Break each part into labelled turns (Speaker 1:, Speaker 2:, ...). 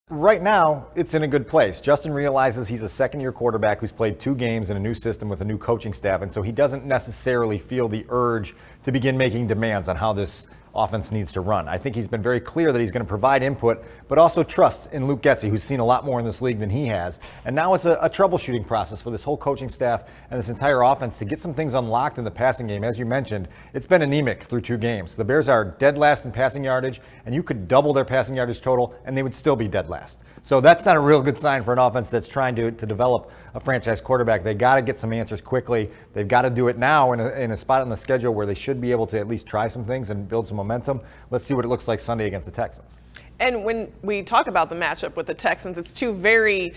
Speaker 1: Right now, it's in a good place. Justin realizes he's a second-year quarterback who's played 2 games in a new system with a new coaching staff, and so he doesn't necessarily feel the urge to begin making demands on how this offense needs to run. I think he's been very clear that he's going to provide input, but also trust in Luke Getsy, who's seen a lot more in this league than he has. And now it's a troubleshooting process for this whole coaching staff and this entire offense to get some things unlocked in the passing game. As you mentioned, it's been anemic through 2 games. The Bears are dead last in passing yardage, and you could double their passing yardage total, and they would still be dead last. So that's not a real good sign for an offense that's trying to develop a franchise quarterback. They got to get some answers quickly. They've got to do it now in a spot on the schedule where they should be able to at least try some things and build some momentum. Let's see what it looks like Sunday against the Texans.
Speaker 2: And when we talk about the matchup with the Texans, it's 2 very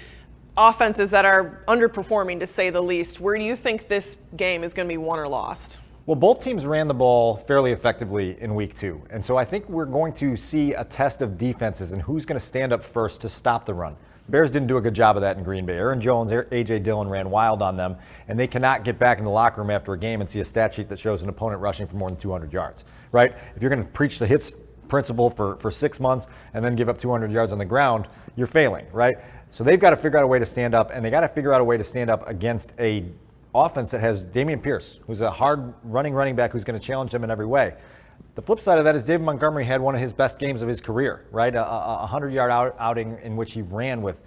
Speaker 2: offenses that are underperforming, to say the least. Where do you think this game is going to be won or lost?
Speaker 1: Well, both teams ran the ball fairly effectively in week 2. And so I think we're going to see a test of defenses and who's going to stand up first to stop the run. The Bears didn't do a good job of that in Green Bay. Aaron Jones, A.J. Dillon ran wild on them, and they cannot get back in the locker room after a game and see a stat sheet that shows an opponent rushing for more than 200 yards, right? If you're going to preach the hits principle for 6 months and then give up 200 yards on the ground, you're failing, right? So they've got to figure out a way to stand up, and they got to figure out a way to stand up against a offense that has Dameon Pierce, who's a hard running back who's going to challenge them in every way. The flip side of that is David Montgomery had one of his best games of his career, right? A 100-yard outing in which he ran with,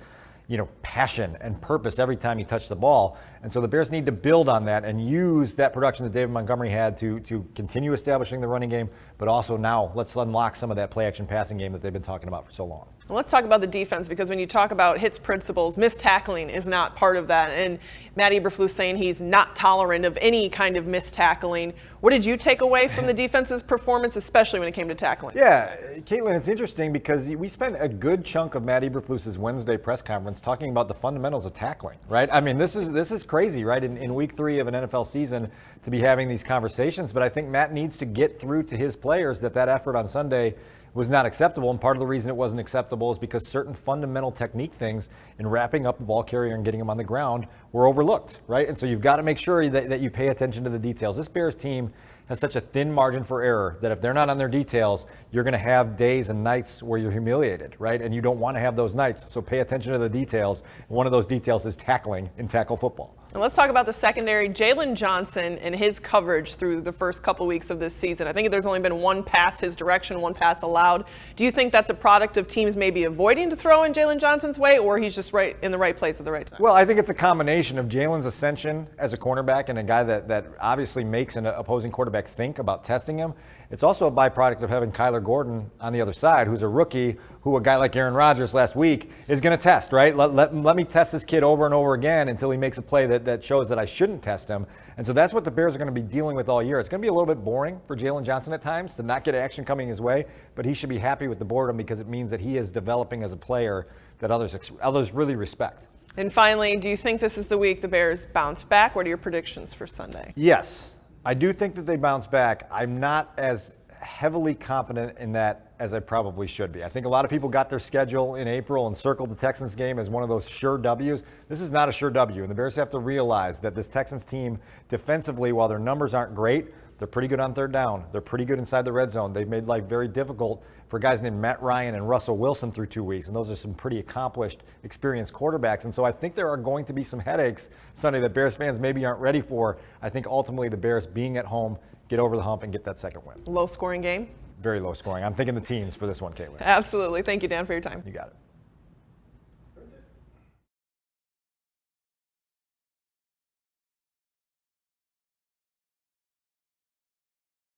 Speaker 1: passion and purpose every time he touched the ball. And so the Bears need to build on that and use that production that David Montgomery had to continue establishing the running game, but also now let's unlock some of that play-action passing game that they've been talking about for so long.
Speaker 2: Well, let's talk about the defense, because when you talk about hits principles, missed tackling is not part of that. And Matt Eberflus saying he's not tolerant of any kind of missed tackling. What did you take away from the defense's performance, especially when it came to tackling?
Speaker 1: Yeah, Kaitlin, it's interesting because we spent a good chunk of Matt Eberflus's Wednesday press conference talking about the fundamentals of tackling, right? I mean, this is crazy, right? In week 3 of an NFL season to be having these conversations, but I think Matt needs to get through to his players that effort on Sunday was not acceptable, and part of the reason it wasn't acceptable is because certain fundamental technique things in wrapping up the ball carrier and getting him on the ground were overlooked, right? And so you've got to make sure that you pay attention to the details. This Bears team has such a thin margin for error that if they're not on their details, you're going to have days and nights where you're humiliated, right? And you don't want to have those nights, so pay attention to the details. One of those details is tackling in tackle football.
Speaker 2: And let's talk about the secondary. Jalen Johnson and his coverage through the first couple weeks of this season. I think there's only been 1 pass his direction, 1 pass allowed. Do you think that's a product of teams maybe avoiding to throw in Jalen Johnson's way, or he's just right in the right place at the right time?
Speaker 1: Well, I think it's a combination of Jalen's ascension as a cornerback and a guy that obviously makes an opposing quarterback think about testing him. It's also a byproduct of having Kyler Gordon on the other side, who's a rookie, who a guy like Aaron Rodgers last week is going to test, right? Let me test this kid over and over again until he makes a play that shows that I shouldn't test him. And so that's what the Bears are going to be dealing with all year. It's going to be a little bit boring for Jalen Johnson at times to not get action coming his way, but he should be happy with the boredom because it means that he is developing as a player that others really respect.
Speaker 2: And finally, do you think this is the week the Bears bounce back? What are your predictions for Sunday?
Speaker 1: Yes, I do think that they bounce back. I'm not as heavily confident in that as I probably should be. I think a lot of people got their schedule in April and circled the Texans game as one of those sure W's. This is not a sure W, and the Bears have to realize that this Texans team defensively, while their numbers aren't great, they're pretty good on third down. They're pretty good inside the red zone. They've made life very difficult for guys named Matt Ryan and Russell Wilson through 2 weeks, and those are some pretty accomplished, experienced quarterbacks. And so I think there are going to be some headaches Sunday that Bears fans maybe aren't ready for. I think ultimately the Bears being at home get over the hump and get that second win.
Speaker 2: Low-scoring game?
Speaker 1: Very low scoring. I'm thinking the teens for this one, Kaitlin.
Speaker 2: Absolutely. Thank you, Dan, for your time.
Speaker 1: You got it.